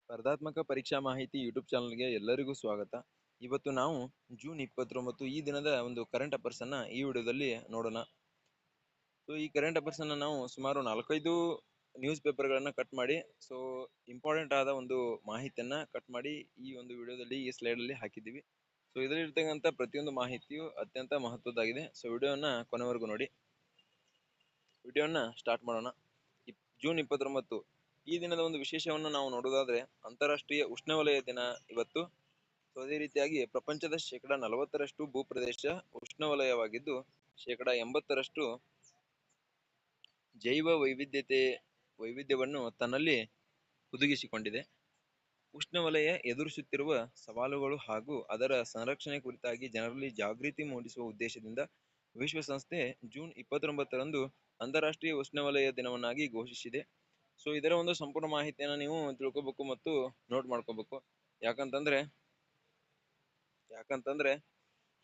ಸ್ಪರ್ಧಾತ್ಮಕ ಪರೀಕ್ಷಾ ಮಾಹಿತಿ ಯೂಟ್ಯೂಬ್ ಚಾನಲ್ಗೆ ಎಲ್ಲರಿಗೂ ಸ್ವಾಗತ. ಇವತ್ತು ನಾವು ಜೂನ್ 29 ಈ ದಿನದ ಒಂದು ಕರೆಂಟ್ ಅಫೇರ್ಸ್ ಅನ್ನ ಈ ವಿಡಿಯೋದಲ್ಲಿ ನೋಡೋಣ. ಸೊ ಈ ಕರೆಂಟ್ ಅಫೇರ್ಸ್ ಅನ್ನ ನಾವು ಸುಮಾರು 4-5 ನ್ಯೂಸ್ ಪೇಪರ್ಗಳನ್ನ ಕಟ್ ಮಾಡಿ ಇಂಪಾರ್ಟೆಂಟ್ ಆದ ಒಂದು ಮಾಹಿತಿಯನ್ನ ಕಟ್ ಮಾಡಿ ಈ ಒಂದು ವಿಡಿಯೋದಲ್ಲಿ ಈ ಸ್ಲೈಡ್ ಅಲ್ಲಿ ಹಾಕಿದ್ದೀವಿ. ಸೊ ಇದರಲ್ಲಿರ್ತಕ್ಕಂಥ ಪ್ರತಿಯೊಂದು ಮಾಹಿತಿಯು ಅತ್ಯಂತ ಮಹತ್ವದ್ದಾಗಿದೆ. ಸೊ ವಿಡಿಯೋನ ಕೊನೆವರೆಗೂ ನೋಡಿ. ವಿಡಿಯೋನ ಸ್ಟಾರ್ಟ್ ಮಾಡೋಣ. ಜೂನ್ 29 ಈ ದಿನದ ಒಂದು ವಿಶೇಷವನ್ನು ನಾವು ನೋಡೋದಾದ್ರೆ ಅಂತಾರಾಷ್ಟ್ರೀಯ ಉಷ್ಣವಲಯ ದಿನ ಇವತ್ತು. ಸೊ ಅದೇ ರೀತಿಯಾಗಿ ಪ್ರಪಂಚದ 40% ಭೂಪ್ರದೇಶ ಉಷ್ಣವಲಯವಾಗಿದ್ದು 80% ಜೈವ ವೈವಿಧ್ಯವನ್ನು ತನ್ನಲ್ಲಿ ಹುದುಗಿಸಿಕೊಂಡಿದೆ. ಉಷ್ಣವಲಯ ಎದುರಿಸುತ್ತಿರುವ ಸವಾಲುಗಳು ಹಾಗೂ ಅದರ ಸಂರಕ್ಷಣೆ ಕುರಿತಾಗಿ ಜನರಲ್ಲಿ ಜಾಗೃತಿ ಮೂಡಿಸುವ ಉದ್ದೇಶದಿಂದ ವಿಶ್ವಸಂಸ್ಥೆ ಜೂನ್ 29ರಂದು ಅಂತಾರಾಷ್ಟ್ರೀಯ ಉಷ್ಣವಲಯ ದಿನವನ್ನಾಗಿ ಘೋಷಿಸಿದೆ. ಸೊ ಇದರ ಒಂದು ಸಂಪೂರ್ಣ ಮಾಹಿತಿಯನ್ನು ನೀವು ತಿಳ್ಕೊಬೇಕು ಮತ್ತು ನೋಟ್ ಮಾಡ್ಕೋಬೇಕು. ಯಾಕಂತಂದ್ರೆ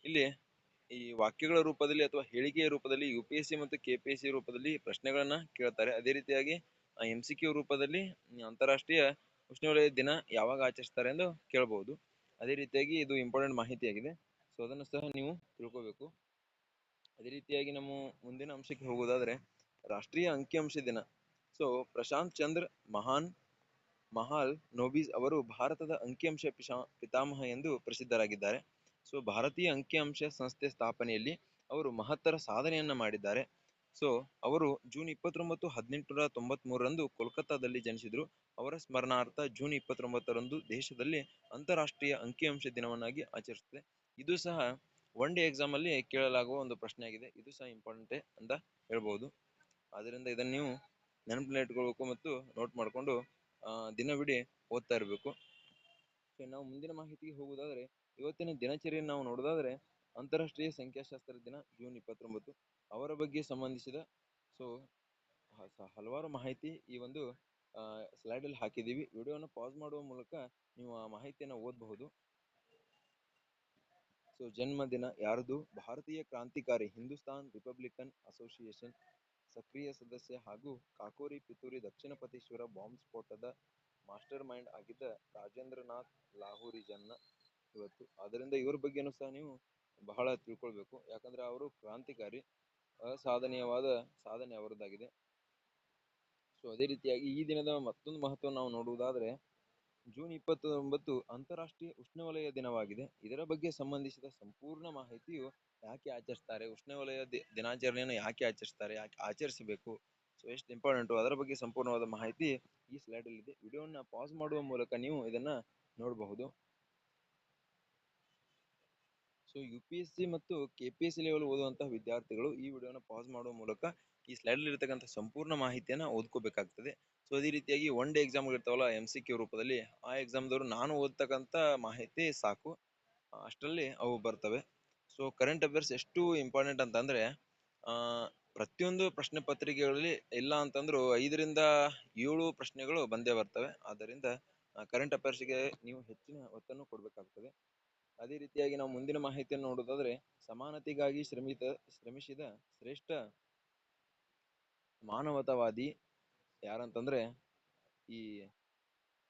ಇಲ್ಲಿ ಈ ವಾಕ್ಯಗಳ ರೂಪದಲ್ಲಿ ಅಥವಾ ಹೇಳಿಕೆಯ ರೂಪದಲ್ಲಿ UPSC ಮತ್ತು KPSC ರೂಪದಲ್ಲಿ ಪ್ರಶ್ನೆಗಳನ್ನ ಕೇಳ್ತಾರೆ. ಅದೇ ರೀತಿಯಾಗಿ MCQ ರೂಪದಲ್ಲಿ ಅಂತಾರಾಷ್ಟ್ರೀಯ ಉಷ್ಣವಲಯ ದಿನ ಯಾವಾಗ ಆಚರಿಸ್ತಾರೆ ಎಂದು ಕೇಳಬಹುದು. ಅದೇ ರೀತಿಯಾಗಿ ಇದು ಇಂಪಾರ್ಟೆಂಟ್ ಮಾಹಿತಿಯಾಗಿದೆ. ಸೊ ಅದನ್ನು ಸಹ ನೀವು ತಿಳ್ಕೋಬೇಕು. ಅದೇ ರೀತಿಯಾಗಿ ನಮ್ಮ ಮುಂದಿನ ಅಂಶಕ್ಕೆ ಹೋಗೋದಾದ್ರೆ ರಾಷ್ಟ್ರೀಯ ಅಂಕಿಅಂಶ ದಿನ. ಸೊ ಪ್ರಶಾಂತ್ ಚಂದ್ರ ಮಹಾಲ್ ನೋಬಿಸ್ ಅವರು ಭಾರತದ ಅಂಕಿಅಂಶ ಪಿತಾಮಹ ಎಂದು ಪ್ರಸಿದ್ಧರಾಗಿದ್ದಾರೆ. ಸೊ ಭಾರತೀಯ ಅಂಕಿಅಂಶ ಸಂಸ್ಥೆ ಸ್ಥಾಪನೆಯಲ್ಲಿ ಅವರು ಮಹತ್ತರ ಸಾಧನೆಯನ್ನ ಮಾಡಿದ್ದಾರೆ. ಸೊ ಅವರು ಜೂನ್ 29, 1893ರಂದು ಕೋಲ್ಕತ್ತಾದಲ್ಲಿ ಜನಿಸಿದ್ರು. ಅವರ ಸ್ಮರಣಾರ್ಥ ಜೂನ್ 29ರಂದು ದೇಶದಲ್ಲಿ ಅಂತಾರಾಷ್ಟ್ರೀಯ ಅಂಕಿಅಂಶ ದಿನವನ್ನಾಗಿ ಆಚರಿಸುತ್ತದೆ. ಇದು ಸಹ ಒನ್ ಡೇ ಎಕ್ಸಾಮ್ ಅಲ್ಲಿ ಕೇಳಲಾಗುವ ಒಂದು ಪ್ರಶ್ನೆ ಆಗಿದೆ. ಇದು ಸಹ ಇಂಪಾರ್ಟೆಂಟ್ ಅಂತ ಹೇಳ್ಬಹುದು. ಆದ್ದರಿಂದ ಇದನ್ನು ನೀವು ನೆನಪಿನಲ್ಲಿ ಇಟ್ಕೊಳ್ಬೇಕು ಮತ್ತು ನೋಟ್ ಮಾಡಿಕೊಂಡು ದಿನವಿಡೀ ಓದ್ತಾ ಇರಬೇಕು. ಸೊ ನಾವು ಮುಂದಿನ ಮಾಹಿತಿಗೆ ಹೋಗುವುದಾದ್ರೆ ಇವತ್ತಿನ ದಿನಚರಿಯನ್ನು ನಾವು ನೋಡೋದಾದ್ರೆ ಅಂತಾರಾಷ್ಟ್ರೀಯ ಸಂಖ್ಯಾಶಾಸ್ತ್ರ ದಿನ ಜೂನ್ 29 ಅವರ ಬಗ್ಗೆ ಸಂಬಂಧಿಸಿದ ಹಲವಾರು ಮಾಹಿತಿ ಈ ಒಂದು ಸ್ಲೈಡ್ ಅಲ್ಲಿ ಹಾಕಿದ್ದೀವಿ. ವಿಡಿಯೋನ ಪಾಸ್ ಮಾಡುವ ಮೂಲಕ ನೀವು ಆ ಮಾಹಿತಿಯನ್ನು ಓದಬಹುದು. ಸೊ ಜನ್ಮದಿನ ಯಾರದು? ಭಾರತೀಯ ಕ್ರಾಂತಿಕಾರಿ, ಹಿಂದೂಸ್ತಾನ್ ರಿಪಬ್ಲಿಕನ್ ಅಸೋಸಿಯೇಷನ್ ಸಕ್ರಿಯ ಸದಸ್ಯ ಹಾಗೂ ಕಾಕೋರಿ ಪಿತೂರಿ ದಕ್ಷಿಣ ಪಥೇಶ್ವರ ಬಾಂಬ್ ಸ್ಫೋಟದ ಮಾಸ್ಟರ್ ಮೈಂಡ್ ಆಗಿದ್ದ ರಾಜೇಂದ್ರನಾಥ್ ಲಾಹೋರಿ ಜನ್ಮ ಇವತ್ತು. ಆದ್ದರಿಂದ ಇವ್ರ ಬಗ್ಗೆನೂ ಸಹ ನೀವು ಬಹಳ ತಿಳ್ಕೊಳ್ಬೇಕು. ಯಾಕಂದ್ರೆ ಅವರು ಕ್ರಾಂತಿಕಾರಿ, ಅಸಾಧನೀಯವಾದ ಸಾಧನೆ ಅವರದ್ದಾಗಿದೆ. ಸೊ ಅದೇ ರೀತಿಯಾಗಿ ಈ ದಿನದ ಮತ್ತೊಂದು ಮಹತ್ವ ನಾವು ನೋಡುವುದಾದ್ರೆ ಜೂನ್ 29 ಅಂತಾರಾಷ್ಟ್ರೀಯ ಉಷ್ಣವಲಯ ದಿನವಾಗಿದೆ. ಇದರ ಬಗ್ಗೆ ಸಂಬಂಧಿಸಿದ ಸಂಪೂರ್ಣ ಮಾಹಿತಿಯು ಯಾಕೆ ಆಚರಿಸ್ತಾರೆ, ಉಷ್ಣವಲಯ ದಿನಾಚರಣೆಯನ್ನು ಯಾಕೆ ಆಚರಿಸ್ತಾರೆ, ಯಾಕೆ ಆಚರಿಸಬೇಕು, ಸೊ ಎಷ್ಟು ಇಂಪಾರ್ಟೆಂಟು ಅದರ ಬಗ್ಗೆ ಸಂಪೂರ್ಣವಾದ ಮಾಹಿತಿ ಈ ಸ್ಲೈಡ್ ಅಲ್ಲಿ ಇದೆ. ವಿಡಿಯೋನ ಪಾಸ್ ಮಾಡುವ ಮೂಲಕ ನೀವು ಇದನ್ನ ನೋಡಬಹುದು. ಸೊ UPSC ಮತ್ತು KPSC ಲೆವೆಲ್ ಓದುವಂತಹ ವಿದ್ಯಾರ್ಥಿಗಳು ಈ ವಿಡಿಯೋನ ಪಾಸ್ ಮಾಡುವ ಮೂಲಕ ಈ ಸ್ಲೈಡ್ ಅಲ್ಲಿ ಇರತಕ್ಕಂಥ ಸಂಪೂರ್ಣ ಮಾಹಿತಿಯನ್ನ ಓದ್ಕೋಬೇಕಾಗ್ತದೆ. ಸೊ ಅದೇ ರೀತಿಯಾಗಿ ಒನ್ ಡೇ ಎಕ್ಸಾಮ್ ಇರ್ತಾವಲ್ಲ MCQ ರೂಪದಲ್ಲಿ, ಆ ಎಕ್ಸಾಮ್ದವರು ನಾನು ಓದ್ತಕ್ಕಂಥ ಮಾಹಿತಿ ಸಾಕು, ಅಷ್ಟರಲ್ಲಿ ಅವು ಬರ್ತವೆ. ಸೊ ಕರೆಂಟ್ ಅಫೇರ್ಸ್ ಎಷ್ಟು ಇಂಪಾರ್ಟೆಂಟ್ ಅಂತಂದ್ರೆ ಪ್ರತಿಯೊಂದು ಪ್ರಶ್ನೆ ಪತ್ರಿಕೆಗಳಲ್ಲಿ ಇಲ್ಲ ಅಂತಂದ್ರು 5ರಿಂದ 7 ಪ್ರಶ್ನೆಗಳು ಬಂದೇ ಬರ್ತವೆ. ಆದ್ದರಿಂದ ಕರೆಂಟ್ ಅಫೇರ್ಸ್ಗೆ ನೀವು ಹೆಚ್ಚಿನ ಒತ್ತನ್ನು ಕೊಡಬೇಕಾಗ್ತದೆ. ಅದೇ ರೀತಿಯಾಗಿ ನಾವು ಮುಂದಿನ ಮಾಹಿತಿಯನ್ನು ನೋಡೋದಾದ್ರೆ ಸಮಾನತೆಗಾಗಿ ಶ್ರಮಿಸಿದ ಶ್ರೇಷ್ಠ ಮಾನವತಾವಾದಿ ಯಾರಂತಂದ್ರೆ ಈ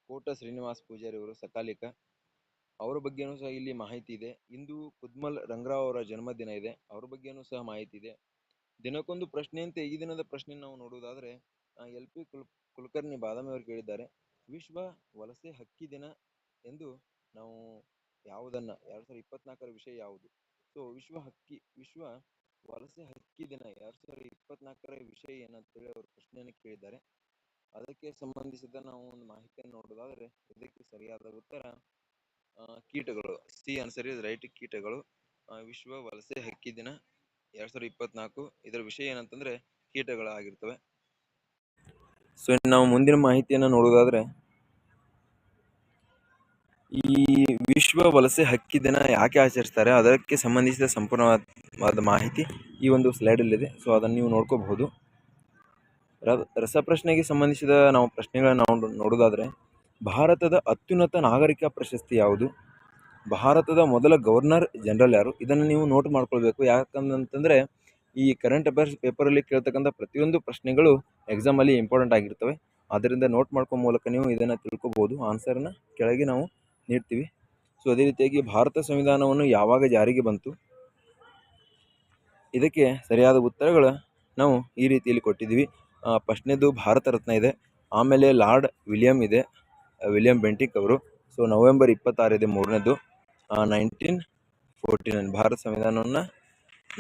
ಕೋಟ ಶ್ರೀನಿವಾಸ್ ಪೂಜಾರಿ ಅವರು, ಸಕಾಲಿಕ. ಅವರ ಬಗ್ಗೆನೂ ಸಹ ಇಲ್ಲಿ ಮಾಹಿತಿ ಇದೆ. ಇಂದು ಕುದ್ಮಲ್ ರಂಗರಾವ್ ಅವರ ಜನ್ಮದಿನ ಇದೆ, ಅವ್ರ ಬಗ್ಗೆನೂ ಸಹ ಮಾಹಿತಿ ಇದೆ. ದಿನಕ್ಕೊಂದು ಪ್ರಶ್ನೆಯಂತೆ ಈ ದಿನದ ಪ್ರಶ್ನೆ ನಾವು ನೋಡುವುದಾದ್ರೆ LP ಕುಲಕರ್ಣಿ ಬಾದಾಮಿ ಅವರು ಕೇಳಿದ್ದಾರೆ, ವಿಶ್ವ ವಲಸೆ ಹಕ್ಕಿ ದಿನ ಎಂದು ನಾವು ಯಾವುದನ್ನ 2024ರ ವಿಷಯ ಯಾವುದು? ಸೊ ವಿಶ್ವ ವಲಸೆ ಹಕ್ಕಿ ದಿನ 2024ರ ವಿಷಯ ಏನಂತೇಳಿ ಅವರು ಪ್ರಶ್ನೆಯನ್ನು ಕೇಳಿದ್ದಾರೆ. ಅದಕ್ಕೆ ಸಂಬಂಧಿಸಿದ ನಾವು ಒಂದು ಮಾಹಿತಿಯನ್ನು ನೋಡೋದಾದ್ರೆ ಇದಕ್ಕೆ ಸರಿಯಾದ ಉತ್ತರ ಕೀಟಗಳು. ಸಿ ಆನ್ಸರ್ ಇಸ್ ರೈಟ್, ಕೀಟಗಳು. ವಿಶ್ವ ವಲಸೆ ಹಕ್ಕಿ ದಿನ 2024 ಇದರ ವಿಷಯ ಏನಂತಂದ್ರೆ ಕೀಟಗಳಾಗಿರ್ತವೆ. ಸೊ ನಾವು ಮುಂದಿನ ಮಾಹಿತಿಯನ್ನು ನೋಡೋದಾದ್ರೆ ಈ ವಿಶ್ವ ವಲಸೆ ಹಕ್ಕಿ ದಿನ ಯಾಕೆ ಆಚರಿಸ್ತಾರೆ ಅದಕ್ಕೆ ಸಂಬಂಧಿಸಿದ ಸಂಪೂರ್ಣವಾದ ಮಾಹಿತಿ ಈ ಒಂದು ಸ್ಲೈಡ್ ಅಲ್ಲಿ ಇದೆ. ಸೊ ಅದನ್ನು ನೀವು ನೋಡ್ಕೋಬಹುದು. ರಸಪ್ರಶ್ನೆಗೆ ಸಂಬಂಧಿಸಿದ ನಾವು ಪ್ರಶ್ನೆಗಳನ್ನ ನೋಡೋದಾದ್ರೆ ಭಾರತದ ಅತ್ಯುನ್ನತ ನಾಗರಿಕ ಪ್ರಶಸ್ತಿ ಯಾವುದು? ಭಾರತದ ಮೊದಲ ಗವರ್ನರ್ ಜನರಲ್ ಯಾರು? ಇದನ್ನು ನೀವು ನೋಟ್ ಮಾಡ್ಕೊಳ್ಬೇಕು. ಯಾಕಂತಂದ್ರೆ ಈ ಕರೆಂಟ್ ಅಫೇರ್ಸ್ ಪೇಪರ್ ಅಲ್ಲಿ ಕೇಳ್ತಕ್ಕಂಥ ಪ್ರತಿಯೊಂದು ಪ್ರಶ್ನೆಗಳು ಎಕ್ಸಾಮ್ ಅಲ್ಲಿ ಇಂಪಾರ್ಟೆಂಟ್ ಆಗಿರ್ತವೆ. ಆದ್ದರಿಂದ ನೋಟ್ ಮಾಡ್ಕೊ ಮೂಲಕ ನೀವು ಇದನ್ನು ತಿಳ್ಕೊಬೋದು. ಆನ್ಸರ್ನ ಕೆಳಗೆ ನಾವು ನೀಡ್ತೀವಿ. ಸೊ ಅದೇ ರೀತಿಯಾಗಿ ಭಾರತ ಸಂವಿಧಾನವನ್ನು ಯಾವಾಗ ಜಾರಿಗೆ ಬಂತು, ಇದಕ್ಕೆ ಸರಿಯಾದ ಉತ್ತರಗಳು ನಾವು ಈ ರೀತಿಯಲ್ಲಿ ಕೊಟ್ಟಿದ್ದೀವಿ. ಫಸ್ಟ್ನೇದು ಭಾರತ ರತ್ನ ಇದೆ, ಆಮೇಲೆ ಲಾರ್ಡ್ ವಿಲಿಯಂ ಬೆಂಟಿಕ್ ಅವರು. ಸೊ ನವೆಂಬರ್ 26 ಇದೆ ಮೂರನೇದು. 1949 ಭಾರತ ಸಂವಿಧಾನವನ್ನು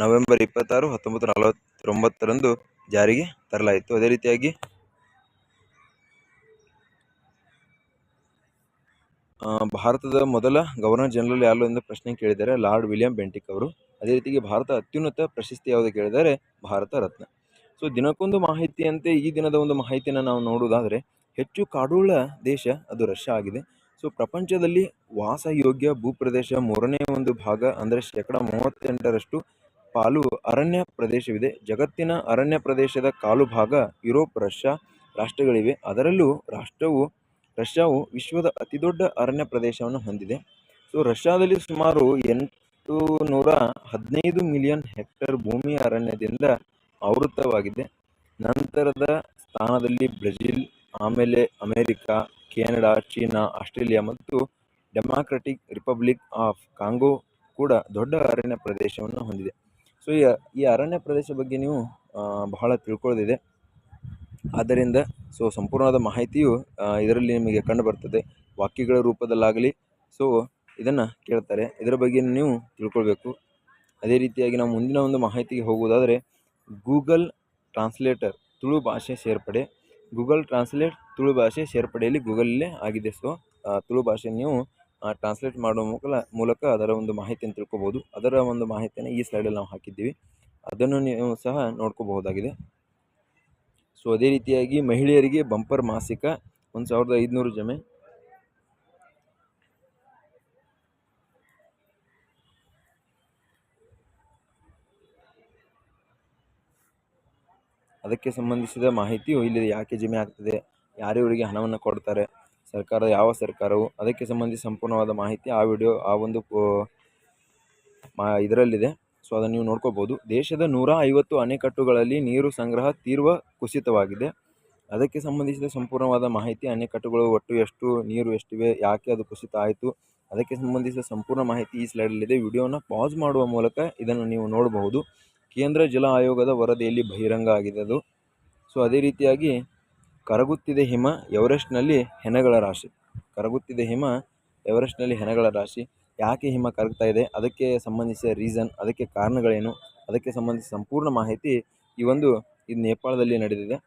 ನವೆಂಬರ್ 26, 1949 ಜಾರಿಗೆ ತರಲಾಯಿತು. ಅದೇ ರೀತಿಯಾಗಿ ಭಾರತದ ಮೊದಲ ಗವರ್ನರ್ ಜನರಲ್ ಯಾರು ಎಂದು ಪ್ರಶ್ನೆ ಕೇಳಿದ್ದಾರೆ, ಲಾರ್ಡ್ ವಿಲಿಯಂ ಬೆಂಟಿಕ್ ಅವರು. ಅದೇ ರೀತಿಯಾಗಿ ಭಾರತ ಅತ್ಯುನ್ನತ ಪ್ರಶಸ್ತಿ ಯಾವುದು ಕೇಳಿದರೆ ಭಾರತ ರತ್ನ. ಸೊ ದಿನಕ್ಕೊಂದು ಮಾಹಿತಿಯಂತೆ ಈ ದಿನದ ಒಂದು ಮಾಹಿತಿಯನ್ನು ನಾವು ನೋಡುವುದಾದರೆ, ಹೆಚ್ಚು ಕಾಡುಳ್ಳ ದೇಶ ಅದು ರಷ್ಯಾ ಆಗಿದೆ. ಸೊ ಪ್ರಪಂಚದಲ್ಲಿ ವಾಸಯೋಗ್ಯ ಭೂಪ್ರದೇಶ 3ನೇ ಒಂದು ಭಾಗ ಅಂದರೆ 38% ಪಾಲು ಅರಣ್ಯ ಪ್ರದೇಶವಿದೆ. ಜಗತ್ತಿನ ಅರಣ್ಯ ಪ್ರದೇಶದ ಕಾಲು ಭಾಗ ಯುರೋಪ್, ರಷ್ಯಾ ರಾಷ್ಟ್ರಗಳಿವೆ. ಅದರಲ್ಲೂ ರಷ್ಯಾವು ವಿಶ್ವದ ಅತಿದೊಡ್ಡ ಅರಣ್ಯ ಪ್ರದೇಶವನ್ನು ಹೊಂದಿದೆ. ಸೊ ರಷ್ಯಾದಲ್ಲಿ ಸುಮಾರು 815 ಮಿಲಿಯನ್ ಹೆಕ್ಟೇರ್ ಭೂಮಿ ಅರಣ್ಯದಿಂದ ಆವೃತವಾಗಿದೆ. ನಂತರದ ಸ್ಥಾನದಲ್ಲಿ ಬ್ರೆಜಿಲ್, ಆಮೇಲೆ ಅಮೆರಿಕ, ಕೆನಡಾ, ಚೀನಾ, ಆಸ್ಟ್ರೇಲಿಯಾ ಮತ್ತು ಡೆಮಾಕ್ರೆಟಿಕ್ ರಿಪಬ್ಲಿಕ್ ಆಫ್ ಕಾಂಗೋ ಕೂಡ ದೊಡ್ಡ ಅರಣ್ಯ ಪ್ರದೇಶವನ್ನು ಹೊಂದಿದೆ. ಸೊ ಈ ಅರಣ್ಯ ಪ್ರದೇಶ ಬಗ್ಗೆ ನೀವು ಬಹಳ ತಿಳ್ಕೊಳ್ಳೋದಿದೆ. ಆದ್ದರಿಂದ ಸೊ ಸಂಪೂರ್ಣವಾದ ಮಾಹಿತಿಯು ಇದರಲ್ಲಿ ನಿಮಗೆ ಕಂಡು ಬರ್ತದೆ, ವಾಕ್ಯಗಳ ರೂಪದಲ್ಲಾಗಲಿ. ಸೊ ಇದನ್ನು ಕೇಳ್ತಾರೆ, ಇದರ ಬಗ್ಗೆ ನೀವು ತಿಳ್ಕೊಳ್ಬೇಕು. ಅದೇ ರೀತಿಯಾಗಿ ನಾವು ಮುಂದಿನ ಒಂದು ಮಾಹಿತಿಗೆ ಹೋಗುವುದಾದರೆ, ಗೂಗಲ್ ಟ್ರಾನ್ಸ್ಲೇಟರ್ ತುಳು ಭಾಷೆ ಸೇರ್ಪಡೆ. ಗೂಗಲ್ ಟ್ರಾನ್ಸ್ಲೇಟ್ ತುಳು ಭಾಷೆ ಸೇರ್ಪಡೆಯಲ್ಲಿ ಗೂಗಲಲ್ಲೇ ಆಗಿದೆ. ಸೊ ತುಳು ಭಾಷೆ ನೀವು ಟ್ರಾನ್ಸ್ಲೇಟ್ ಮಾಡುವ ಮೂಲಕ ಅದರ ಒಂದು ಮಾಹಿತಿಯನ್ನು ತಿಳ್ಕೊಬೋದು. ಅದರ ಒಂದು ಮಾಹಿತಿಯನ್ನು ಈ ಸ್ಲೈಡಲ್ಲಿ ನಾವು ಹಾಕಿದ್ದೀವಿ, ಅದನ್ನು ನೀವು ಸಹ ನೋಡ್ಕೋಬಹುದಾಗಿದೆ. ಸೊ ಅದೇ ರೀತಿಯಾಗಿ ಮಹಿಳೆಯರಿಗೆ ಬಂಪರ್ ಮಾಸಿಕ 1500 ಜಮೆ. ಅದಕ್ಕೆ ಸಂಬಂಧಿಸಿದ ಮಾಹಿತಿಯು ಇಲ್ಲಿದೆ. ಯಾಕೆ ಜಮೆ ಆಗ್ತದೆ, ಯಾರ್ಯವರಿಗೆ ಹಣವನ್ನು ಕೊಡ್ತಾರೆ, ಯಾವ ಸರ್ಕಾರವು, ಅದಕ್ಕೆ ಸಂಬಂಧಿಸಿ ಸಂಪೂರ್ಣವಾದ ಮಾಹಿತಿ ಆ ಒಂದು ಇದರಲ್ಲಿದೆ. ಸೊ ಅದನ್ನು ನೀವು ನೋಡ್ಕೋಬೋದು. ದೇಶದ 150 ಅಣೆಕಟ್ಟುಗಳಲ್ಲಿ ನೀರು ಸಂಗ್ರಹ ತೀವ್ರ ಕುಸಿತವಾಗಿದೆ. ಅದಕ್ಕೆ ಸಂಬಂಧಿಸಿದ ಸಂಪೂರ್ಣವಾದ ಮಾಹಿತಿ, ಅಣೆಕಟ್ಟುಗಳು ಒಟ್ಟು ಎಷ್ಟು, ನೀರು ಎಷ್ಟಿವೆ, ಯಾಕೆ ಅದು ಕುಸಿತ ಆಯಿತು, ಅದಕ್ಕೆ ಸಂಬಂಧಿಸಿದ ಸಂಪೂರ್ಣ ಮಾಹಿತಿ ಈ ಸ್ಲೈಡಲ್ಲಿದೆ. ವಿಡಿಯೋನ ಪಾಸ್ ಮಾಡುವ ಮೂಲಕ ಇದನ್ನು ನೀವು ನೋಡಬಹುದು. ಕೇಂದ್ರ ಜಲ ಆಯೋಗದ ವರದಿಯಲ್ಲಿ ಬಹಿರಂಗ ಆಗಿದೆ ಅದು. ಸೊ ಅದೇ ರೀತಿಯಾಗಿ ಕರಗುತ್ತಿದೆ ಹಿಮ, ಎವರೆಸ್ಟ್ನಲ್ಲಿ ಹೆಣಗಳ ರಾಶಿ. ಕರಗುತ್ತಿದೆ ಹಿಮ, ಎವರೆಸ್ಟ್ನಲ್ಲಿ ಹೆಣಗಳ ರಾಶಿ. ಯಾಕೆ ಹಿಮ ಕರಗ್ತಾ ಇದೆ, ಅದಕ್ಕೆ ಸಂಬಂಧಿಸಿದ ರೀಸನ್, ಅದಕ್ಕೆ ಕಾರಣಗಳೇನು, ಅದಕ್ಕೆ ಸಂಬಂಧಿಸಿದ ಸಂಪೂರ್ಣ ಮಾಹಿತಿ ಇದು ನೇಪಾಳದಲ್ಲಿ ನಡೆದಿದೆ.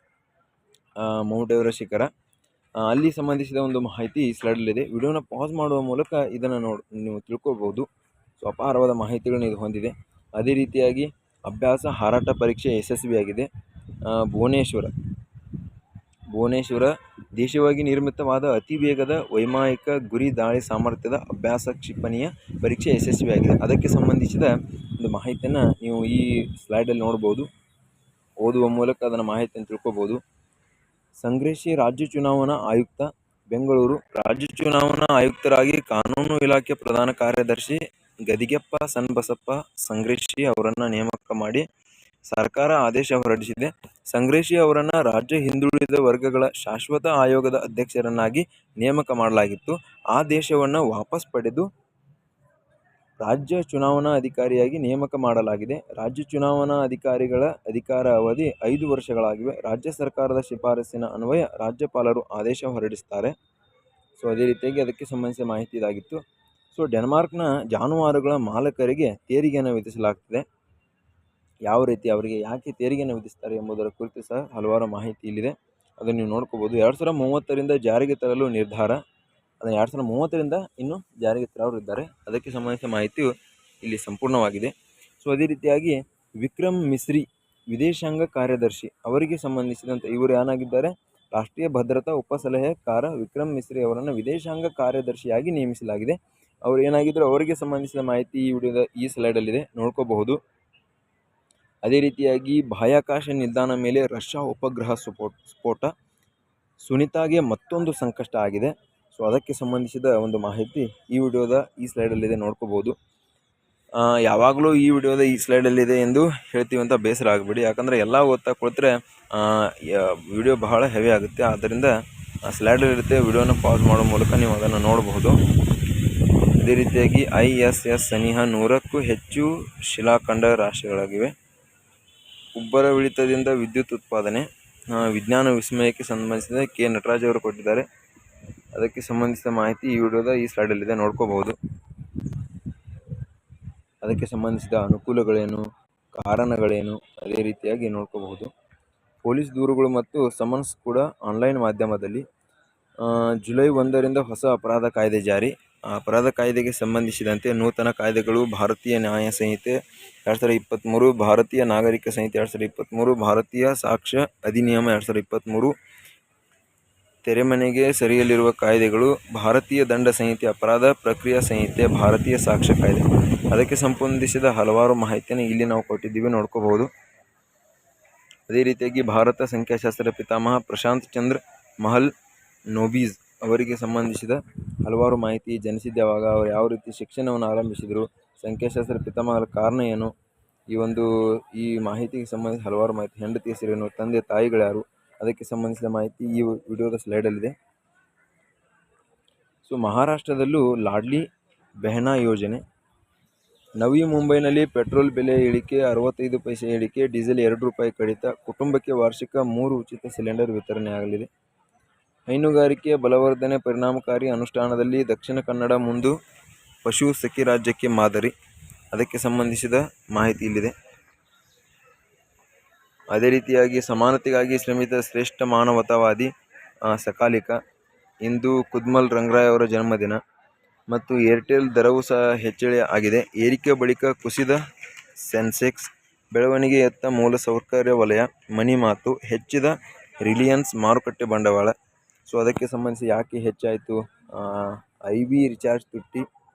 ಮೌಂಟ್ ಎವರೆಸ್ಟ್ ಶಿಖರ, ಅಲ್ಲಿ ಸಂಬಂಧಿಸಿದ ಒಂದು ಮಾಹಿತಿ ಈ ಸ್ಲೈಡಲ್ಲಿದೆ. ವಿಡಿಯೋನ ಪಾಸ್ ಮಾಡುವ ಮೂಲಕ ಇದನ್ನು ನೀವು ತಿಳ್ಕೊಳ್ಬೋದು. ಸೊ ಅಪಾರವಾದ ಮಾಹಿತಿಗಳನ್ನು ಇದು ಹೊಂದಿದೆ. ಅದೇ ರೀತಿಯಾಗಿ ಅಭ್ಯಾಸ ಹಾರಾಟ ಪರೀಕ್ಷೆ ಯಶಸ್ವಿಯಾಗಿದೆ. ಭುವನೇಶ್ವರ ದೇಶವಾಗಿ ನಿರ್ಮಿತವಾದ ಅತಿ ವೇಗದ ವೈಮಾನಿಕ ಗುರಿ ದಾಳಿ ಸಾಮರ್ಥ್ಯದ ಅಭ್ಯಾಸ ಕ್ಷಿಪಣಿಯ ಪರೀಕ್ಷೆ ಯಶಸ್ವಿಯಾಗಿದೆ. ಅದಕ್ಕೆ ಸಂಬಂಧಿಸಿದ ಒಂದು ಮಾಹಿತಿಯನ್ನು ನೀವು ಈ ಸ್ಲೈಡಲ್ಲಿ ನೋಡ್ಬೋದು. ಓದುವ ಮೂಲಕ ಅದನ್ನು ಮಾಹಿತಿಯನ್ನು ತಿಳ್ಕೊಬೋದು. ಸಂಗ್ರೇಶಿ ರಾಜ್ಯ ಚುನಾವಣಾ ಆಯುಕ್ತ, ಬೆಂಗಳೂರು. ರಾಜ್ಯ ಚುನಾವಣಾ ಆಯುಕ್ತರಾಗಿ ಕಾನೂನು ಇಲಾಖೆ ಪ್ರಧಾನ ಕಾರ್ಯದರ್ಶಿ ಗದಿಗೆಪ್ಪ ಸನ್ನಬಸಪ್ಪ ಸಂಗ್ರೇಶಿ ಅವರನ್ನು ನೇಮಕ ಮಾಡಿ ಸರ್ಕಾರ ಆದೇಶ ಹೊರಡಿಸಿದೆ. ಸಂಗ್ರೇಶಿ ಅವರನ್ನು ರಾಜ್ಯ ಹಿಂದುಳಿದ ವರ್ಗಗಳ ಶಾಶ್ವತ ಆಯೋಗದ ಅಧ್ಯಕ್ಷರನ್ನಾಗಿ ನೇಮಕ ಮಾಡಲಾಗಿತ್ತು. ಆದೇಶವನ್ನು ವಾಪಸ್ ಪಡೆದು ರಾಜ್ಯ ಚುನಾವಣಾ ಅಧಿಕಾರಿಯಾಗಿ ನೇಮಕ ಮಾಡಲಾಗಿದೆ. ರಾಜ್ಯ ಚುನಾವಣಾ ಅಧಿಕಾರಿಗಳ ಅಧಿಕಾರ ಅವಧಿ 5 ವರ್ಷಗಳಾಗಿವೆ. ರಾಜ್ಯ ಸರ್ಕಾರದ ಶಿಫಾರಸಿನ ಅನ್ವಯ ರಾಜ್ಯಪಾಲರು ಆದೇಶ ಹೊರಡಿಸುತ್ತಾರೆ. ಸೊ ಅದೇ ರೀತಿಯಾಗಿ ಅದಕ್ಕೆ ಸಂಬಂಧಿಸಿದ ಮಾಹಿತಿ ಇದಾಗಿತ್ತು. ಸೊ ಡೆನ್ಮಾರ್ಕ್ನ ಜಾನುವಾರುಗಳ ಮಾಲಕರಿಗೆ ತೆರಿಗೆಯನ್ನು ವಿಧಿಸಲಾಗ್ತದೆ. ಯಾವ ರೀತಿ ಅವರಿಗೆ ಯಾಕೆ ತೆರಿಗೆಯನ್ನು ವಿಧಿಸ್ತಾರೆ ಎಂಬುದರ ಕುರಿತು ಸಹ ಹಲವಾರು ಮಾಹಿತಿ ಇಲ್ಲಿದೆ, ಅದನ್ನು ನೀವು ನೋಡ್ಕೋಬೋದು. 2030ರಿಂದ ಜಾರಿಗೆ ತರಲು ನಿರ್ಧಾರ. ಅದನ್ನು 2030ರಿಂದ ಇನ್ನೂ ಜಾರಿಗೆ ತರೋರಿದ್ದಾರೆ. ಅದಕ್ಕೆ ಸಂಬಂಧಿಸಿದ ಮಾಹಿತಿಯು ಇಲ್ಲಿ ಸಂಪೂರ್ಣವಾಗಿದೆ. ಸೊ ಅದೇ ರೀತಿಯಾಗಿ ವಿಕ್ರಮ್ ಮಿಸ್ರಿ ವಿದೇಶಾಂಗ ಕಾರ್ಯದರ್ಶಿ ಅವರಿಗೆ ಸಂಬಂಧಿಸಿದಂತೆ ಇವರು ಏನಾಗಿದ್ದಾರೆ, ರಾಷ್ಟ್ರೀಯ ಭದ್ರತಾ ಉಪಸಲಹೆಗಾರ ವಿಕ್ರಮ್ ಮಿಸ್ರಿ ಅವರನ್ನು ವಿದೇಶಾಂಗ ಕಾರ್ಯದರ್ಶಿಯಾಗಿ ನೇಮಿಸಲಾಗಿದೆ. ಅವರು ಏನಾಗಿದ್ದರು, ಅವರಿಗೆ ಸಂಬಂಧಿಸಿದ ಮಾಹಿತಿ ಈ ಸ್ಲೈಡಲ್ಲಿದೆ, ನೋಡ್ಕೋಬಹುದು. ಅದೇ ರೀತಿಯಾಗಿ ಬಾಹ್ಯಾಕಾಶ ನಿಲ್ದಾಣ ಮೇಲೆ ರಷ್ಯಾ ಉಪಗ್ರಹ ಸ್ಫೋಟ, ಸುನಿತಾಗೆ ಮತ್ತೊಂದು ಸಂಕಷ್ಟ ಆಗಿದೆ. ಸೊ ಅದಕ್ಕೆ ಸಂಬಂಧಿಸಿದ ಒಂದು ಮಾಹಿತಿ ಈ ಸ್ಲೈಡಲ್ಲಿದೆ, ನೋಡ್ಕೋಬೋದು. ಯಾವಾಗಲೂ ಈ ಸ್ಲೈಡಲ್ಲಿದೆ ಎಂದು ಹೇಳ್ತೀವಿ ಅಂತ ಬೇಸರ ಆಗಬೇಡಿ, ಯಾಕಂದರೆ ಎಲ್ಲ ಓದ್ತಾ ಕುಳಿತರೆ ವಿಡಿಯೋ ಬಹಳ ಹೆವಿ ಆಗುತ್ತೆ. ಆದ್ದರಿಂದ ಸ್ಲೈಡಲ್ಲಿರುತ್ತೆ, ವಿಡಿಯೋನ ಪಾಸ್ ಮಾಡೋ ಮೂಲಕ ನೀವು ಅದನ್ನು ನೋಡಬಹುದು. ಅದೇ ರೀತಿಯಾಗಿ ISS ಸನಿಹ 100ಕ್ಕೂ ಹೆಚ್ಚು ಶಿಲಾಖಂಡ ರಾಶಿಗಳಾಗಿವೆ. ಉಬ್ಬರವಿಳಿತದಿಂದ ವಿದ್ಯುತ್ ಉತ್ಪಾದನೆ, ವಿಜ್ಞಾನ ವಿಸ್ಮಯಕ್ಕೆ ಸಂಬಂಧಿಸಿದ ಕೆ ನಟರಾಜ್ ಅವರು ಕೊಟ್ಟಿದ್ದಾರೆ. ಅದಕ್ಕೆ ಸಂಬಂಧಿಸಿದ ಮಾಹಿತಿ ಈ ವಿಡಿಯೋದ ಈ ಸ್ಲೈಡಲ್ಲಿದೆ, ನೋಡ್ಕೋಬಹುದು. ಅದಕ್ಕೆ ಸಂಬಂಧಿಸಿದ ಅನುಕೂಲಗಳೇನು, ಕಾರಣಗಳೇನು, ಅದೇ ರೀತಿಯಾಗಿ ನೋಡ್ಕೋಬಹುದು. ಪೊಲೀಸ್ ದೂರುಗಳು ಮತ್ತು ಸಮನ್ಸ್ ಕೂಡ ಆನ್ಲೈನ್ ಮಾಧ್ಯಮದಲ್ಲಿ. ಜುಲೈ 1ರಿಂದ ಹೊಸ ಅಪರಾಧ ಕಾಯ್ದೆ ಜಾರಿ. ಅಪರಾಧ ಕಾಯ್ದೆಗೆ ಸಂಬಂಧಿಸಿದಂತೆ ನೂತನ ಕಾಯ್ದೆಗಳು: ಭಾರತೀಯ ನ್ಯಾಯ ಸಂಹಿತೆ 2023, ಭಾರತೀಯ ನಾಗರಿಕ ಸಂಹಿತೆ 2023, ಭಾರತೀಯ ಸಾಕ್ಷ್ಯ ಅಧಿನಿಯಮ 2023, ತೆರೆಮನೆಗೆ ಸರಿಯಲಿರುವ ಕಾಯ್ದೆಗಳು: ಭಾರತೀಯ ದಂಡ ಸಂಹಿತೆ, ಅಪರಾಧ ಪ್ರಕ್ರಿಯಾ ಸಂಹಿತೆ, ಭಾರತೀಯ ಸಾಕ್ಷ್ಯ ಕಾಯ್ದೆ. ಅದಕ್ಕೆ ಸಂಬಂಧಿಸಿದ ಹಲವಾರು ಮಾಹಿತಿಯನ್ನು ಇಲ್ಲಿ ನಾವು ಕೊಟ್ಟಿದ್ದೀವಿ, ನೋಡ್ಕೋಬಹುದು. ಅದೇ ರೀತಿಯಾಗಿ ಭಾರತ ಸಂಖ್ಯಾಶಾಸ್ತ್ರ ಪಿತಾಮಹ ಪ್ರಶಾಂತ್ ಚಂದ್ರ ಮಹಲ್ ನೋಬಿಸ್ ಅವರಿಗೆ ಸಂಬಂಧಿಸಿದ ಹಲವಾರು ಮಾಹಿತಿ. ಜನಿಸಿದ್ದು ಯಾವಾಗ, ಅವರು ಯಾವ ರೀತಿ ಶಿಕ್ಷಣವನ್ನು ಆರಂಭಿಸಿದರು, ಸಂಖ್ಯಾಶಾಸ್ತ್ರ ಪಿತಾಮಹರ ಕಾರಣ ಏನು, ಈ ಮಾಹಿತಿಗೆ ಸಂಬಂಧಿಸಿ ಹಲವಾರು ಮಾಹಿತಿ. ಹೆಂಡತಿ ಹೆಸರೇನು, ತಂದೆ ತಾಯಿಗಳ್ಯಾರು, ಅದಕ್ಕೆ ಸಂಬಂಧಿಸಿದ ಮಾಹಿತಿ ಈ ವಿಡಿಯೋದ ಸ್ಲೈಡಲ್ಲಿದೆ. ಸೊ ಮಹಾರಾಷ್ಟ್ರದಲ್ಲೂ ಲಾಡ್ಲಿ ಬೆಹನಾ ಯೋಜನೆ. ನವಿ ಮುಂಬೈನಲ್ಲಿ ಪೆಟ್ರೋಲ್ ಬೆಲೆ ಇಳಿಕೆ, 65 ಪೈಸೆ ಇಳಿಕೆ, ಡೀಸೆಲ್ ₹2 ಕಡಿತ, ಕುಟುಂಬಕ್ಕೆ ವಾರ್ಷಿಕ 3 ಉಚಿತ ಸಿಲಿಂಡರ್ ವಿತರಣೆಯಾಗಲಿದೆ. ಹೈನುಗಾರಿಕೆ ಬಲವರ್ಧನೆ ಪರಿಣಾಮಕಾರಿ ಅನುಷ್ಠಾನದಲ್ಲಿ ದಕ್ಷಿಣ ಕನ್ನಡ ಮುಂದು, ಪಶು ಸಖಿ ರಾಜ್ಯಕ್ಕೆ ಮಾದರಿ. ಅದಕ್ಕೆ ಸಂಬಂಧಿಸಿದ ಮಾಹಿತಿ ಇಲ್ಲಿದೆ. ಅದೇ ರೀತಿಯಾಗಿ ಸಮಾನತೆಗಾಗಿ ಶ್ರಮಿಸಿದ ಶ್ರೇಷ್ಠ ಮಾನವತಾವಾದಿ ಸಕಾಲಿಕ. ಇಂದು ಕುದ್ಮಲ್ ರಂಗರಾಯ್ ಅವರ ಜನ್ಮದಿನ. ಮತ್ತು ಏರ್ಟೆಲ್ ದರವು ಸಹ ಹೆಚ್ಚಳ ಆಗಿದೆ. ಏರಿಕೆ ಬಳಿಕ ಕುಸಿದ ಸೆನ್ಸೆಕ್ಸ್. ಬೆಳವಣಿಗೆಯತ್ತ ಮೂಲಸೌಕರ್ಯ ವಲಯ. ಮನಿ ಮಾತು. ಹೆಚ್ಚಿದ ರಿಲಯನ್ಸ್ ಮಾರುಕಟ್ಟೆ ಬಂಡವಾಳ. ಸೊ ಅದಕ್ಕೆ ಸಂಬಂಧಿಸಿ ಯಾಕೆ ಹೆಚ್ಚಾಯಿತು, IB ರಿಚಾರ್ಜ್ ತುಟ್ಟಿ,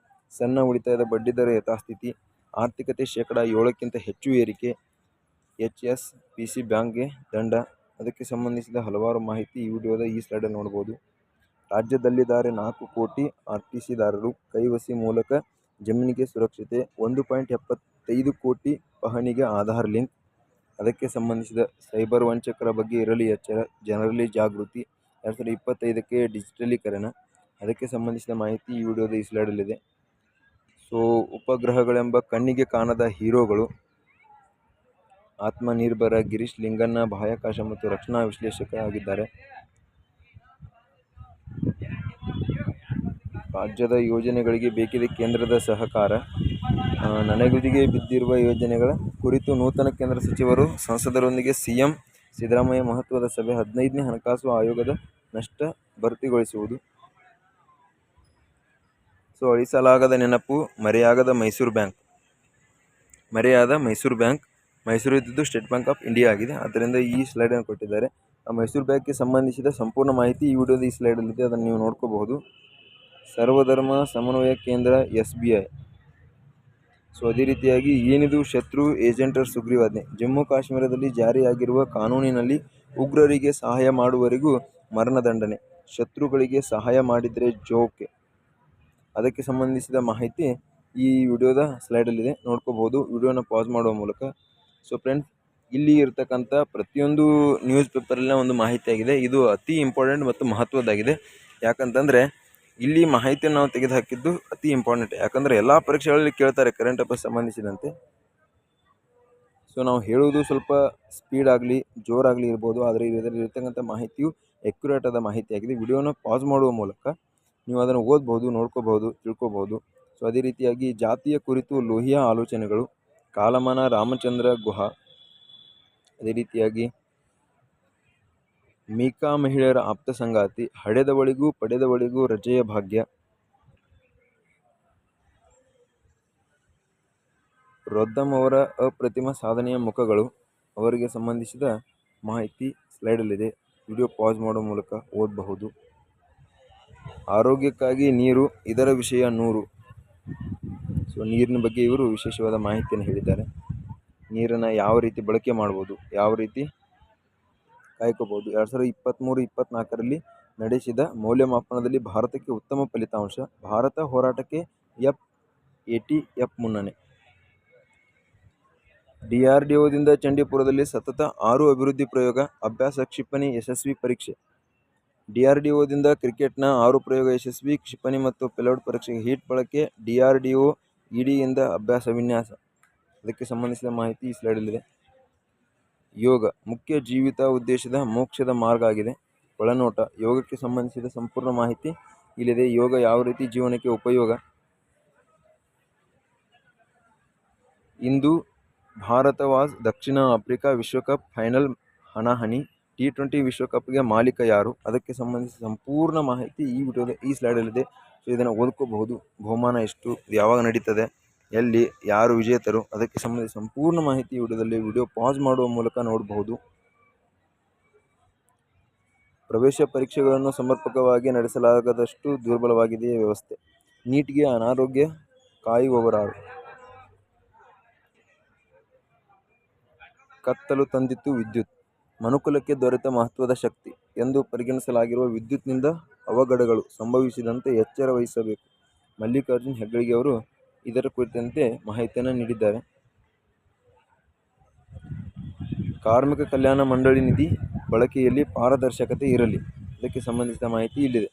ಸಣ್ಣ ಉಳಿತಾಯದ ಬಡ್ಡಿದರ ಯಥಾಸ್ಥಿತಿ, ಆರ್ಥಿಕತೆ %7ಕ್ಕಿಂತ ಹೆಚ್ಚು ಏರಿಕೆ, HSBC ಬ್ಯಾಂಕ್ಗೆ ದಂಡ. ಅದಕ್ಕೆ ಸಂಬಂಧಿಸಿದ ಹಲವಾರು ಮಾಹಿತಿ ಈ ವಿಡಿಯೋದ ಈ ಸ್ಲೈಡಲ್ಲಿ ನೋಡ್ಬೋದು. ರಾಜ್ಯದಲ್ಲಿದ್ದಾರೆ 4 ಕೋಟಿ RTCದಾರರು. ಕೈವಸಿ ಮೂಲಕ ಜಮೀನಿಗೆ ಸುರಕ್ಷತೆ. 1.75 ಕೋಟಿ ಪಹಣಿಗೆ ಆಧಾರ್ ಲಿಂಕ್. ಅದಕ್ಕೆ ಸಂಬಂಧಿಸಿದ ಸೈಬರ್ ವಂಚಕರ ಬಗ್ಗೆ ಇರಲಿ ಎಚ್ಚರ, ಜನರಲ್ಲಿ ಜಾಗೃತಿ. 2025ಕ್ಕೆ ಡಿಜಿಟಲೀಕರಣ. ಅದಕ್ಕೆ ಸಂಬಂಧಿಸಿದ ಮಾಹಿತಿ ಈ ವಿಡಿಯೋದ ಈ ಸ್ಲೈಡಲ್ಲಿದೆ. ಸೊ ಉಪಗ್ರಹಗಳೆಂಬ ಕಣ್ಣಿಗೆ ಕಾಣದ ಹೀರೋಗಳು. ಆತ್ಮನಿರ್ಭರ ಗಿರೀಶ್ ಲಿಂಗಣ್ಣ ಬಾಹ್ಯಾಕಾಶ ಮತ್ತು ರಕ್ಷಣಾ ವಿಶ್ಲೇಷಕ ಆಗಿದ್ದಾರೆ. ರಾಜ್ಯದ ಯೋಜನೆಗಳಿಗೆ ಬೇಕಿದೆ ಕೇಂದ್ರದ ಸಹಕಾರ. ನನೆಗುದಿಗೆ ಬಿದ್ದಿರುವ ಯೋಜನೆಗಳ ಕುರಿತು ನೂತನ ಕೇಂದ್ರ ಸಚಿವರು, ಸಂಸದರೊಂದಿಗೆ CM ಸಿದ್ದರಾಮಯ್ಯ ಮಹತ್ವದ ಸಭೆ. 15ನೇ ಹಣಕಾಸು ಆಯೋಗದ ನಷ್ಟ ಭರ್ತಿಗೊಳಿಸುವುದು. ಸೊ ಅಳಿಸಲಾಗದ ನೆನಪು, ಮರೆಯಾದ ಮೈಸೂರು ಬ್ಯಾಂಕ್. ಮೈಸೂರು ಇದ್ದಿದ್ದು ಸ್ಟೇಟ್ ಬ್ಯಾಂಕ್ ಆಫ್ ಇಂಡಿಯಾ ಆಗಿದೆ. ಆದ್ದರಿಂದ ಈ ಸ್ಲೈಡನ್ನು ಕೊಟ್ಟಿದ್ದಾರೆ. ಆ ಮೈಸೂರು ಬ್ಯಾಂಕ್ಗೆ ಸಂಬಂಧಿಸಿದ ಸಂಪೂರ್ಣ ಮಾಹಿತಿ ಈ ವಿಡಿಯೋದ ಈ ಸ್ಲೈಡಲ್ಲಿದೆ, ಅದನ್ನು ನೀವು ನೋಡ್ಕೋಬಹುದು. ಸರ್ವಧರ್ಮ ಸಮನ್ವಯ ಕೇಂದ್ರ SBI. ಸೊ ಅದೇ ರೀತಿಯಾಗಿ ಏನಿದು ಶತ್ರು ಏಜೆಂಟರ ಸುಗ್ರೀವಾಜ್ಞೆ. ಜಮ್ಮು ಕಾಶ್ಮೀರದಲ್ಲಿ ಜಾರಿಯಾಗಿರುವ ಕಾನೂನಿನಲ್ಲಿ ಉಗ್ರರಿಗೆ ಸಹಾಯ ಮಾಡುವವರಿಗೂ ಮರಣದಂಡನೆ, ಶತ್ರುಗಳಿಗೆ ಸಹಾಯ ಮಾಡಿದರೆ ಜೋಕೆ. ಅದಕ್ಕೆ ಸಂಬಂಧಿಸಿದ ಮಾಹಿತಿ ಈ ವಿಡಿಯೋದ ಸ್ಲೈಡಲ್ಲಿದೆ, ನೋಡ್ಕೋಬಹುದು ವಿಡಿಯೋನ ಪಾಸ್ ಮಾಡುವ ಮೂಲಕ. ಸೊ ಫ್ರೆಂಡ್ಸ್, ಇಲ್ಲಿ ಇರ್ತಕ್ಕಂಥ ಪ್ರತಿಯೊಂದು ನ್ಯೂಸ್ ಪೇಪರಲ್ಲಿನ ಒಂದು ಮಾಹಿತಿ ಆಗಿದೆ. ಇದು ಅತಿ ಇಂಪಾರ್ಟೆಂಟ್ ಮತ್ತು ಮಹತ್ವದ್ದಾಗಿದೆ. ಯಾಕಂತಂದರೆ ಇಲ್ಲಿ ಮಾಹಿತಿಯನ್ನು ನಾವು ತೆಗೆದುಹಾಕಿದ್ದು ಅತಿ ಇಂಪಾರ್ಟೆಂಟ್. ಯಾಕಂದರೆ ಎಲ್ಲ ಪರೀಕ್ಷೆಗಳಲ್ಲಿ ಕೇಳ್ತಾರೆ ಕರೆಂಟ್ ಅಫೇರ್ಸ್ ಸಂಬಂಧಿಸಿದಂತೆ. ಸೊ ನಾವು ಹೇಳುವುದು ಸ್ವಲ್ಪ ಸ್ಪೀಡ್ ಆಗಲಿ ಜೋರಾಗಲಿ ಇರ್ಬೋದು, ಆದರೆ ಇದರಲ್ಲಿ ಇರ್ತಕ್ಕಂಥ ಮಾಹಿತಿಯು ಎಕ್ಯುರೇಟ್ ಆದ ಮಾಹಿತಿಯಾಗಿದೆ. ವಿಡಿಯೋನ ಪಾಸ್ ಮಾಡುವ ಮೂಲಕ ನೀವು ಅದನ್ನು ಓದ್ಬೋದು, ನೋಡ್ಕೋಬಹುದು, ತಿಳ್ಕೊಬೋದು. ಸೊ ಅದೇ ರೀತಿಯಾಗಿ ಜಾತಿಯ ಕುರಿತು ಲೋಹಿಯಾ ಆಲೋಚನೆಗಳು. ಕಾಲಮಾನ ರಾಮಚಂದ್ರ ಗುಹಾ. ಅದೇ ರೀತಿಯಾಗಿ ಮೀಕಾ ಮಹಿಳೆಯರ ಆಪ್ತ ಸಂಗಾತಿ. ಹಡೆದವಳಿಗೂ ಪಡೆದವಳಿಗೂ ರಜೆಯ ಭಾಗ್ಯ. ರೊದ್ದಂ ಅವರ ಅಪ್ರತಿಮ ಸಾಧನೆಯ ಮುಖಗಳು. ಅವರಿಗೆ ಸಂಬಂಧಿಸಿದ ಮಾಹಿತಿ ಸ್ಲೈಡಲ್ಲಿದೆ, ವಿಡಿಯೋ ಪಾಸ್ ಮಾಡೋ ಮೂಲಕ ಓದಬಹುದು. ಆರೋಗ್ಯಕ್ಕಾಗಿ ನೀರು, ಇದರ ವಿಷಯ 100. ಸೊ ನೀರಿನ ಬಗ್ಗೆ ಇವರು ವಿಶೇಷವಾದ ಮಾಹಿತಿಯನ್ನು ಹೇಳಿದ್ದಾರೆ. ನೀರನ್ನು ಯಾವ ರೀತಿ ಬಳಕೆ ಮಾಡ್ಬೋದು, ಯಾವ ರೀತಿ ಕಾಯ್ಕೋಬೋದು. 2023-24ರಲ್ಲಿ ನಡೆಸಿದ ಮೌಲ್ಯಮಾಪನದಲ್ಲಿ ಭಾರತಕ್ಕೆ ಉತ್ತಮ ಫಲಿತಾಂಶ. ಭಾರತ ಹೋರಾಟಕ್ಕೆ F-80F ಮುನ್ನಡೆ. DRDOದಿಂದ ಚಂಡೀಪುರದಲ್ಲಿ ಸತತ 6 ಅಭಿವೃದ್ಧಿ ಪ್ರಯೋಗ, ಅಭ್ಯಾಸ ಕ್ಷಿಪಣಿ ಯಶಸ್ವಿ ಪರೀಕ್ಷೆ. DRDOದಿಂದ ಕ್ರಿಕೆಟ್ನ 6 ಪ್ರಯೋಗ ಯಶಸ್ವಿ, ಕ್ಷಿಪಣಿ ಮತ್ತು ಪೇಲೋಡ್ ಪರೀಕ್ಷೆಗೆ ಹೀಟ್ ಬಳಕೆ. DRDO ಇಡಿಯಿಂದ ಅಭ್ಯಾಸ ವಿನ್ಯಾಸ. ಅದಕ್ಕೆ ಸಂಬಂಧಿಸಿದ ಮಾಹಿತಿ ಈ ಸ್ಲೈಡಲ್ಲಿದೆ. ಯೋಗ ಮುಖ್ಯ ಜೀವಿತ ಉದ್ದೇಶದ ಮೋಕ್ಷದ ಮಾರ್ಗ ಆಗಿದೆ. ಒಳನೋಟ ಯೋಗಕ್ಕೆ ಸಂಬಂಧಿಸಿದ ಸಂಪೂರ್ಣ ಮಾಹಿತಿ ಇಲ್ಲಿದೆ. ಯೋಗ ಯಾವ ರೀತಿ ಜೀವನಕ್ಕೆ ಉಪಯೋಗ. ಇಂದು ಭಾರತ ವಾಸ್ ದಕ್ಷಿಣ ಆಫ್ರಿಕಾ ವಿಶ್ವಕಪ್ ಫೈನಲ್ ಹಣಾಹಣಿ. T20 ವಿಶ್ವಕಪ್ಗೆ ಮಾಲೀಕ ಯಾರು, ಅದಕ್ಕೆ ಸಂಬಂಧಿಸಿದ ಸಂಪೂರ್ಣ ಮಾಹಿತಿ ಈ ವಿಡಿಯೋದ ಈ ಸ್ಲೈಡಲ್ಲಿದೆ. ಸೊ ಇದನ್ನು ಓದ್ಕೋಬಹುದು. ಬಹುಮಾನ ಎಷ್ಟು, ಯಾವಾಗ ನಡೀತದೆ, ಎಲ್ಲಿ, ಯಾರು ವಿಜೇತರು, ಅದಕ್ಕೆ ಸಂಬಂಧಿಸಿದ ಸಂಪೂರ್ಣ ಮಾಹಿತಿ ಈ ವಿಡಿಯೋದಲ್ಲಿ ವಿಡಿಯೋ ಪಾಸ್ ಮಾಡುವ ಮೂಲಕ ನೋಡಬಹುದು. ಪ್ರವೇಶ ಪರೀಕ್ಷೆಗಳನ್ನು ಸಮರ್ಪಕವಾಗಿ ನಡೆಸಲಾಗದಷ್ಟು ದುರ್ಬಲವಾಗಿದೆಯೇ ವ್ಯವಸ್ಥೆ. ನೀಟ್ಗೆ ಅನಾರೋಗ್ಯ ಕಾಯುವವರಾರು. ಕತ್ತಲು ತಂದಿತ್ತು ವಿದ್ಯುತ್. ಮನುಕುಲಕ್ಕೆ ದೊರೆತ ಮಹತ್ವದ ಶಕ್ತಿ ಎಂದು ಪರಿಗಣಿಸಲಾಗಿರುವ ವಿದ್ಯುತ್ನಿಂದ ಅವಘಡಗಳು ಸಂಭವಿಸಿದಂತೆ ಎಚ್ಚರ ವಹಿಸಬೇಕು. ಮಲ್ಲಿಕಾರ್ಜುನ್ ಹೆಗಡೆಗೆ ಅವರು ಇದರ ಕುರಿತಂತೆ ಮಾಹಿತಿಯನ್ನು ನೀಡಿದ್ದಾರೆ. ಕಾರ್ಮಿಕ ಕಲ್ಯಾಣ ಮಂಡಳಿ ನಿಧಿ ಬಳಕೆಯಲ್ಲಿ ಪಾರದರ್ಶಕತೆ ಇರಲಿ. ಇದಕ್ಕೆ ಸಂಬಂಧಿಸಿದ ಮಾಹಿತಿ ಇಲ್ಲಿದೆ.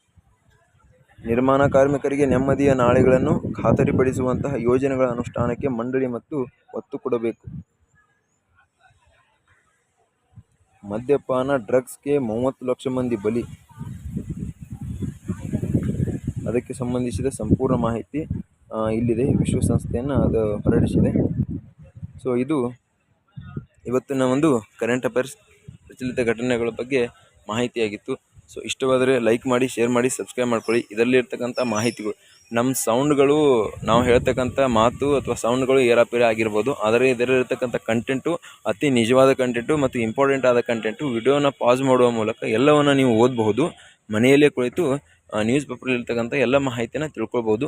ನಿರ್ಮಾಣ ಕಾರ್ಮಿಕರಿಗೆ ನೆಮ್ಮದಿಯ ನಾಳೆಗಳನ್ನು ಖಾತರಿಪಡಿಸುವಂತಹ ಯೋಜನೆಗಳ ಅನುಷ್ಠಾನಕ್ಕೆ ಮಂಡಳಿ ಮತ್ತು ಒತ್ತು ಕೊಡಬೇಕು. ಮದ್ಯಪಾನ ಡ್ರಗ್ಸ್ಗೆ 30 ಲಕ್ಷ ಮಂದಿ ಬಲಿ. ಅದಕ್ಕೆ ಸಂಬಂಧಿಸಿದ ಸಂಪೂರ್ಣ ಮಾಹಿತಿ ಇಲ್ಲಿದೆ. ವಿಶ್ವಸಂಸ್ಥೆಯನ್ನು ಅದು ಹೊರಡಿಸಿದೆ. ಸೊ ಇದು ಇವತ್ತಿನ ಒಂದು ಕರೆಂಟ್ ಅಫೇರ್ಸ್ ಪ್ರಚಲಿತ ಘಟನೆಗಳ ಬಗ್ಗೆ ಮಾಹಿತಿಯಾಗಿತ್ತು. ಸೊ ಇಷ್ಟವಾದರೆ ಲೈಕ್ ಮಾಡಿ, ಶೇರ್ ಮಾಡಿ, ಸಬ್ಸ್ಕ್ರೈಬ್ ಮಾಡ್ಕೊಳ್ಳಿ. ಇದರಲ್ಲಿರ್ತಕ್ಕಂಥ ಮಾಹಿತಿಗಳು, ನಮ್ಮ ಸೌಂಡ್ಗಳು, ನಾವು ಹೇಳ್ತಕ್ಕಂಥ ಮಾತು ಅಥವಾ ಸೌಂಡ್ಗಳು ಏರಾಪೇರ ಆಗಿರ್ಬೋದು, ಆದರೆ ಇದರಲ್ಲಿರ್ತಕ್ಕಂಥ ಕಂಟೆಂಟು ಅತಿ ನಿಜವಾದ ಕಂಟೆಂಟು ಮತ್ತು ಇಂಪಾರ್ಟೆಂಟ್ ಆದ ಕಂಟೆಂಟು. ವಿಡಿಯೋನ ಪಾಸ್ ಮಾಡುವ ಮೂಲಕ ಎಲ್ಲವನ್ನು ನೀವು ಓದಬಹುದು. ಮನೆಯಲ್ಲೇ ಕುಳಿತು ನ್ಯೂಸ್ ಪೇಪರಲ್ಲಿರ್ತಕ್ಕಂಥ ಎಲ್ಲ ಮಾಹಿತಿಯನ್ನು ತಿಳ್ಕೊಳ್ಬೋದು.